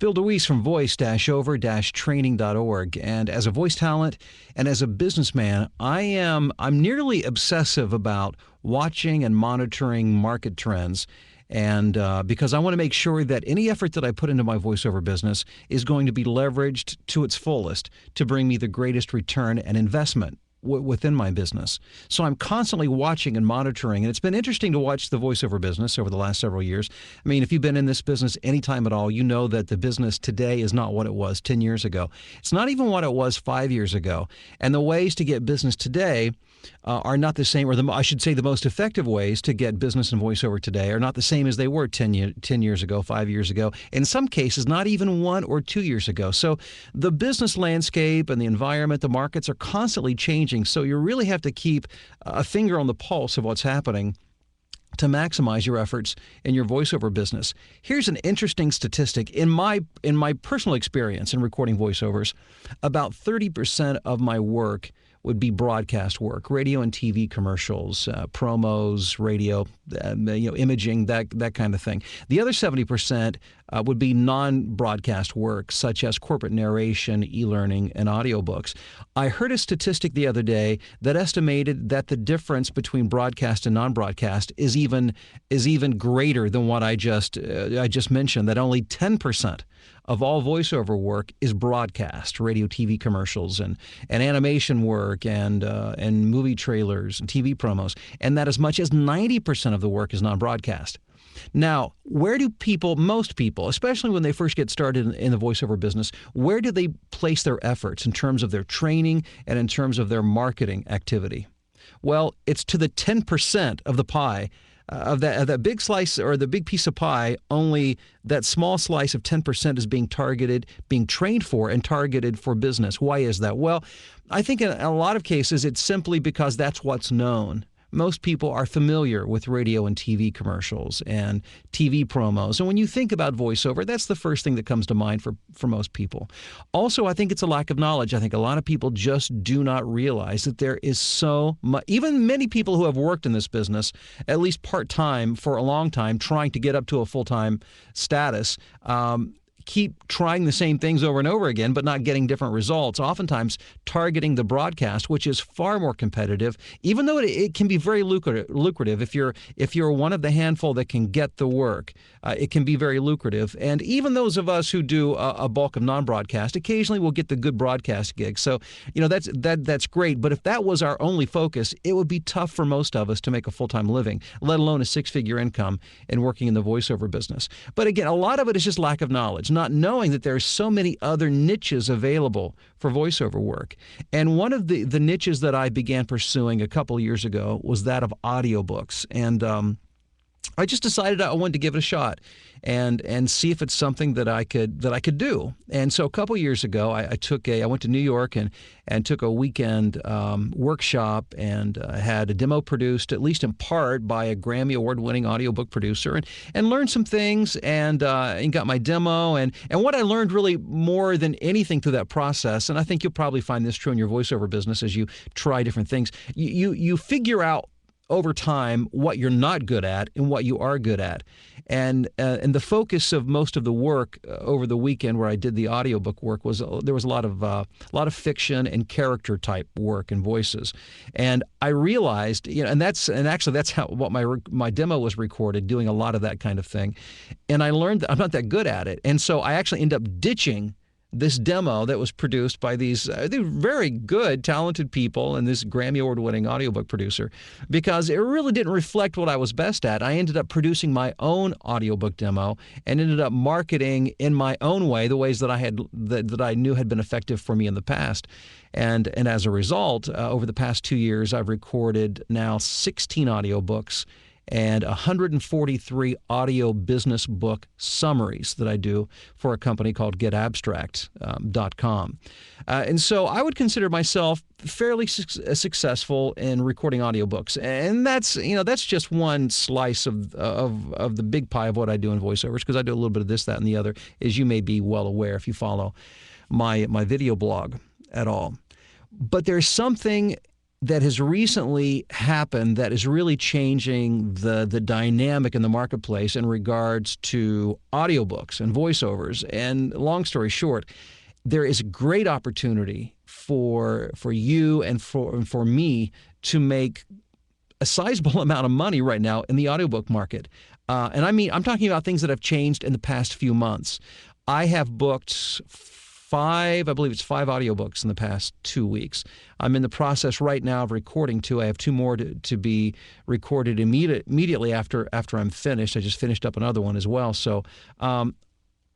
Bill DeWeese from voice-over-training.org. And as a voice talent and as a businessman, I'm nearly obsessive about watching and monitoring market trends. And because I want to make sure that any effort that I put into my voiceover business is going to be leveraged to its fullest to bring me the greatest return and investment within my business. So I'm constantly watching and monitoring, and it's been interesting to watch the voiceover business over the last several years. I mean, if you've been in this business any time at all, you know that the business today is not what it was 10 years ago. It's not even what it was 5 years ago. And the ways to get business today are not the same, or I should say the most effective ways to get business and voiceover today are not the same as they were 10 years ago, 5 years ago, in some cases, not even 1 or 2 years ago. So the business landscape and the environment, the markets are constantly changing. So you really have to keep a finger on the pulse of what's happening to maximize your efforts in your voiceover business. Here's an interesting statistic. In my personal experience in recording voiceovers, about 30% of my work would be broadcast work, radio and TV commercials, promos, radio, imaging, that kind of thing. The other 70% would be non-broadcast work, such as corporate narration, e-learning, and audiobooks. I heard a statistic the other day that estimated that the difference between broadcast and non-broadcast is even greater than what I just mentioned. That only 10% of all voiceover work is broadcast, radio, TV commercials, and animation work, and movie trailers and TV promos, and that as much as 90% of the work is non-broadcast. Now, where do most people, especially when they first get started in the voiceover business, where do they place their efforts in terms of their training and in terms of their marketing activity? Well, it's to the 10% of the pie. Of that big slice, or the big piece of pie, only that small slice of 10% is being trained for and targeted for business. Why is that? Well, I think in a lot of cases it's simply because that's what's known. Most people are familiar with radio and TV commercials and TV promos. And when you think about voiceover, that's the first thing that comes to mind for most people. Also, I think it's a lack of knowledge. I think a lot of people just do not realize that there is so much, even many people who have worked in this business, at least part-time for a long time, trying to get up to a full-time status, keep trying the same things over and over again, but not getting different results, oftentimes targeting the broadcast, which is far more competitive, even though it can be very lucrative. If you're one of the handful that can get the work, it can be very lucrative. And even those of us who do a bulk of non-broadcast, occasionally will get the good broadcast gigs. So, that's great. But if that was our only focus, it would be tough for most of us to make a full-time living, let alone a six-figure income in working in the voiceover business. But again, a lot of it is just lack of knowledge, not knowing that there are so many other niches available for voiceover work. And one of the niches that I began pursuing a couple of years ago was that of audiobooks. And I just decided I wanted to give it a shot and see if it's something that I could do. And so a couple of years ago, I went to New York and took a weekend workshop and had a demo produced, at least in part, by a Grammy Award-winning audiobook producer, and learned some things and got my demo. And what I learned really more than anything through that process, and I think you'll probably find this true in your voiceover business as you try different things, you figure out over time what you're not good at and what you are good at. And the focus of most of the work over the weekend where I did the audiobook work was there was a lot of fiction and character type work and voices. And I realized, and actually that's how my demo was recorded, doing a lot of that kind of thing. And I learned that I'm not that good at it. And so I actually ended up ditching this demo that was produced by these very good, talented people and this Grammy Award-winning audiobook producer, because it really didn't reflect what I was best at. I ended up producing my own audiobook demo and ended up marketing in my own way the ways that I knew had been effective for me in the past. And as a result, over the past 2 years, I've recorded now 16 audiobooks and 143 audio business book summaries that I do for a company called GetAbstract.com. And so I would consider myself fairly successful in recording audiobooks. And that's just one slice of the big pie of what I do in voiceovers, because I do a little bit of this, that, and the other, as you may be well aware if you follow my video blog at all. But there's something that has recently happened that is really changing the dynamic in the marketplace in regards to audiobooks and voiceovers. And long story short, there is great opportunity for you and for me to make a sizable amount of money right now in the audiobook market. And I mean, I'm talking about things that have changed in the past few months. I have booked I believe it's 5 audiobooks in the past 2 weeks. I'm in the process right now of recording 2. I have 2 more to be recorded immediately after I'm finished. I just finished up another one as well. So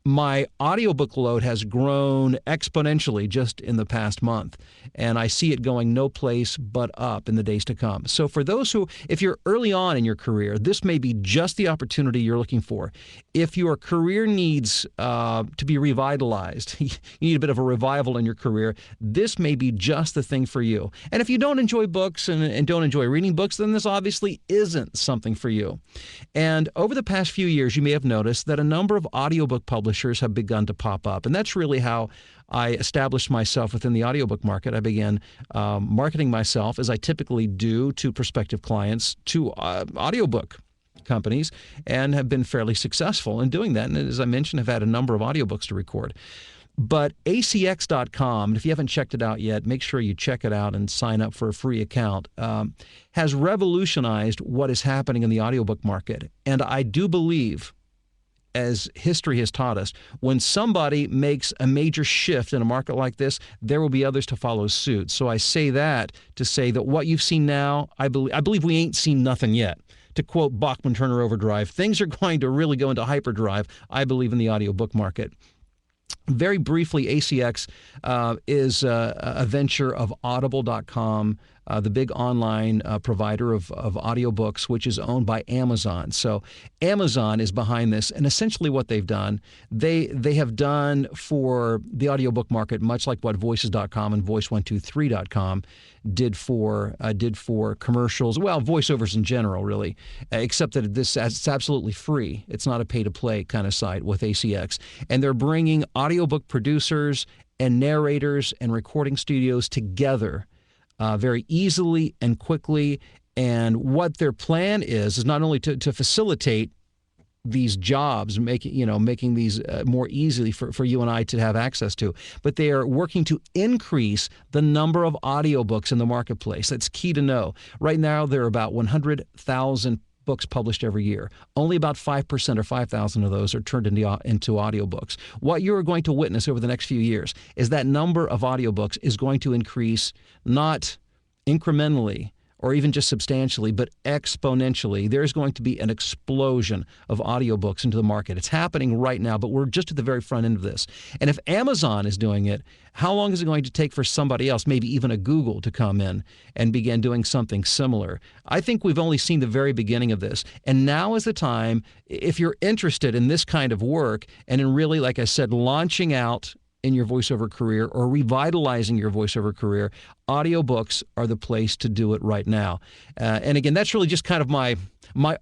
my audiobook load has grown exponentially just in the past month, and I see it going no place but up in the days to come. So for those who, if you're early on in your career, this may be just the opportunity you're looking for. If your career needs to be revitalized, you need a bit of a revival in your career, this may be just the thing for you. And if you don't enjoy books and don't enjoy reading books, then this obviously isn't something for you. And over the past few years, you may have noticed that a number of audiobook publishers have begun to pop up. And that's really how I established myself within the audiobook market. I began marketing myself, as I typically do, to prospective clients, to audiobook companies, and have been fairly successful in doing that. And as I mentioned, have had a number of audiobooks to record. But acx.com, and if you haven't checked it out yet, make sure you check it out and sign up for a free account, has revolutionized what is happening in the audiobook market. And I do believe, as history has taught us, when somebody makes a major shift in a market like this, there will be others to follow suit. So I say that to say that what you've seen now, I believe we ain't seen nothing yet. To quote Bachman-Turner Overdrive, things are going to really go into hyperdrive, I believe, in the audiobook market. Very briefly, ACX is a venture of Audible.com, the big online provider of audiobooks, which is owned by Amazon. So Amazon is behind this, and essentially what they've done, they have done for the audiobook market much like what Voices.com and Voice123.com did for commercials, well, voiceovers in general, really, except that it's absolutely free. It's not a pay-to-play kind of site with ACX. And they're bringing audiobook producers and narrators and recording studios together very easily and quickly. And what their plan is not only to facilitate these jobs, making these more easily for you and I to have access to, but they are working to increase the number of audiobooks in the marketplace. That's key to know. Right now, there are about 100,000 books published every year. Only about 5% or 5,000 of those are turned into audiobooks. What you're going to witness over the next few years is that number of audiobooks is going to increase not incrementally or even just substantially, but exponentially. There's going to be an explosion of audiobooks into the market. It's happening right now, but we're just at the very front end of this. And if Amazon is doing it, how long is it going to take for somebody else, maybe even a Google, to come in and begin doing something similar? I think we've only seen the very beginning of this. And now is the time, if you're interested in this kind of work and in really, like I said, launching out in your voiceover career or revitalizing your voiceover career, audiobooks are the place to do it right now. And again, that's really just kind of my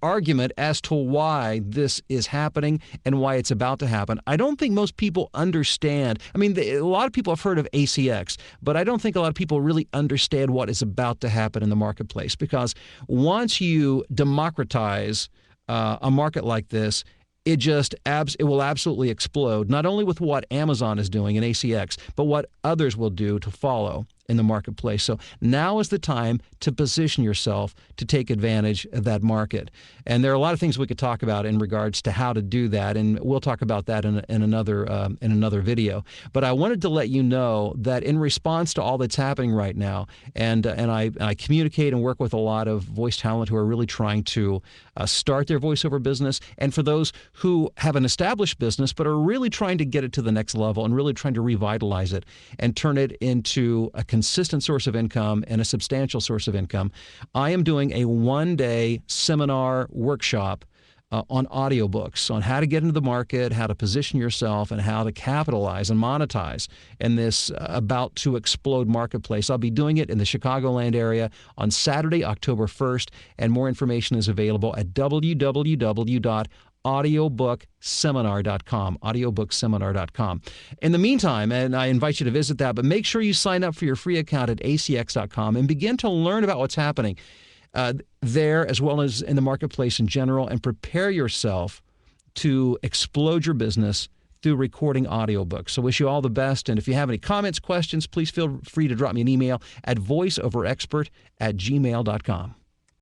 argument as to why this is happening and why it's about to happen. I don't think most people understand. I mean, a lot of people have heard of ACX, but I don't think a lot of people really understand what is about to happen in the marketplace, because once you democratize a market like this, it will absolutely explode, not only with what Amazon is doing in ACX, but what others will do to follow in the marketplace. So now is the time to position yourself to take advantage of that market. And there are a lot of things we could talk about in regards to how to do that, and we'll talk about that in another video. But I wanted to let you know that in response to all that's happening right now, and I communicate and work with a lot of voice talent who are really trying to start their voiceover business, and for those who have an established business but are really trying to get it to the next level and really trying to revitalize it and turn it into a consistent source of income and a substantial source of income, I am doing a one-day seminar workshop on audiobooks, on how to get into the market, how to position yourself, and how to capitalize and monetize in this about to explode marketplace. I'll be doing it in the Chicagoland area on Saturday, October 1st, and more information is available at www.audiobooks.com. audiobookseminar.com, audiobookseminar.com. In the meantime, and I invite you to visit that, but make sure you sign up for your free account at acx.com and begin to learn about what's happening there as well as in the marketplace in general, and prepare yourself to explode your business through recording audiobooks. So wish you all the best. And if you have any comments, questions, please feel free to drop me an email at voiceoverexpert@gmail.com.